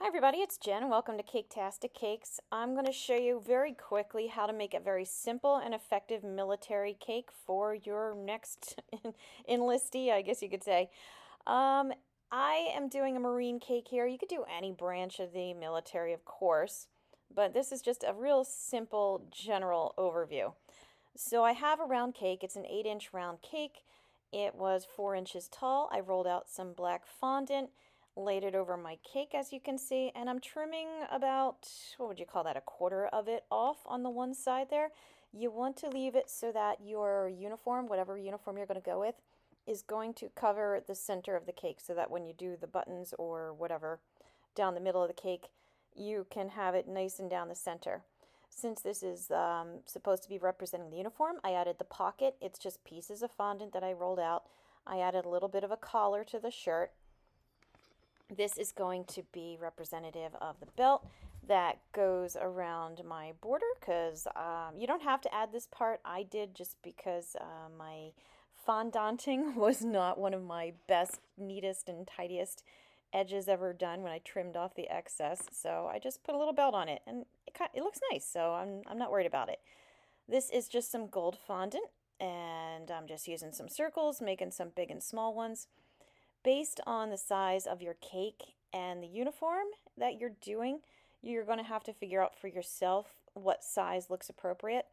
Hi everybody, it's Jen. Welcome to Caketastic Cakes. I'm going to show you very quickly how to make a very simple and effective military cake for your next enlistee, I guess you could say. I am doing a Marine cake here. You could do any branch of the military, of course, but this is just a real simple general overview. So I have a round cake. It's an 8-inch round cake. It was 4 inches tall. I rolled out some black fondant, laid it over my cake, as you can see, and I'm trimming about, what would you call that, a quarter of it off on the one side there. You want to leave it so that your uniform, whatever uniform you're going to go with, is going to cover the center of the cake so that when you do the buttons or whatever down the middle of the cake, you can have it nice and down the center. Since this is supposed to be representing the uniform, I added the pocket. It's just pieces of fondant that I rolled out. I added a little bit of a collar to the shirt. This is going to be representative of the belt that goes around my border because you don't have to add this part. I did just because my fondanting was not one of my best, neatest, and tidiest edges ever done when I trimmed off the excess. So I just put a little belt on it and it looks nice, so I'm not worried about it. This is just some gold fondant and I'm just using some circles, making some big and small ones. Based on the size of your cake and the uniform that you're doing, you're going to have to figure out for yourself what size looks appropriate.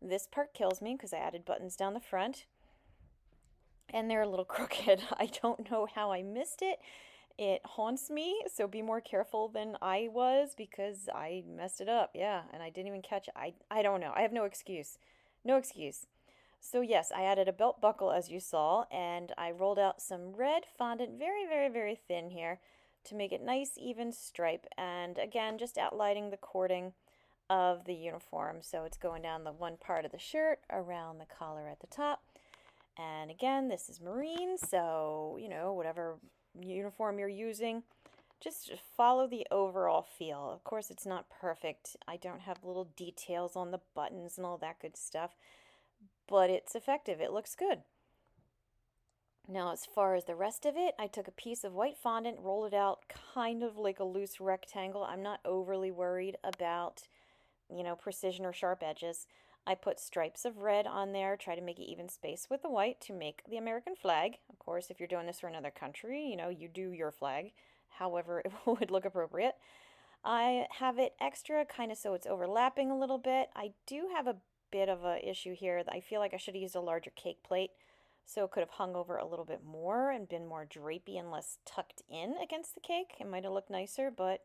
This part kills me because I added buttons down the front and they're a little crooked. I don't know how I missed it. It haunts me, so be more careful than I was because I messed it up. Yeah, and I didn't even catch it. I don't know. I have no excuse. No excuse. So yes, I added a belt buckle as you saw, and I rolled out some red fondant, very, very, very thin here to make it nice, even stripe. And again, just outlining the cording of the uniform. So it's going down the one part of the shirt, around the collar at the top. And again, this is Marine, so, you know, whatever uniform you're using, just follow the overall feel. Of course, it's not perfect. I don't have little details on the buttons and all that good stuff, but it's effective. It looks good. Now, as far as the rest of it, I took a piece of white fondant, rolled it out kind of like a loose rectangle. I'm not overly worried about, you know, precision or sharp edges. I put stripes of red on there, try to make it even space with the white to make the American flag. Of course, if you're doing this for another country, you know, you do your flag, however it would look appropriate. I have it extra kind of so it's overlapping a little bit. I do have a bit of a issue here. I feel like I should have used a larger cake plate so it could have hung over a little bit more and been more drapey and less tucked in against the cake. It might have looked nicer, but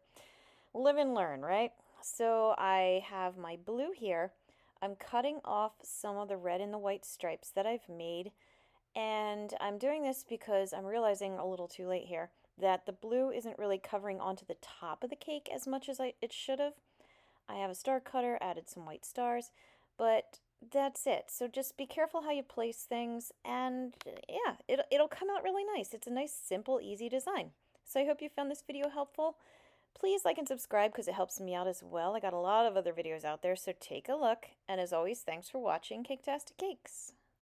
live and learn, right? So I have my blue here. I'm cutting off some of the red and the white stripes that I've made, and I'm doing this because I'm realizing a little too late here that the blue isn't really covering onto the top of the cake as much as it should have. I have a star cutter, added some white stars, but that's it. So just be careful how you place things, and yeah, it'll come out really nice. It's a nice, simple, easy design. So I hope you found this video helpful. Please like and subscribe because it helps me out as well. I got a lot of other videos out there, so take a look. And as always, thanks for watching Caketastic Cakes.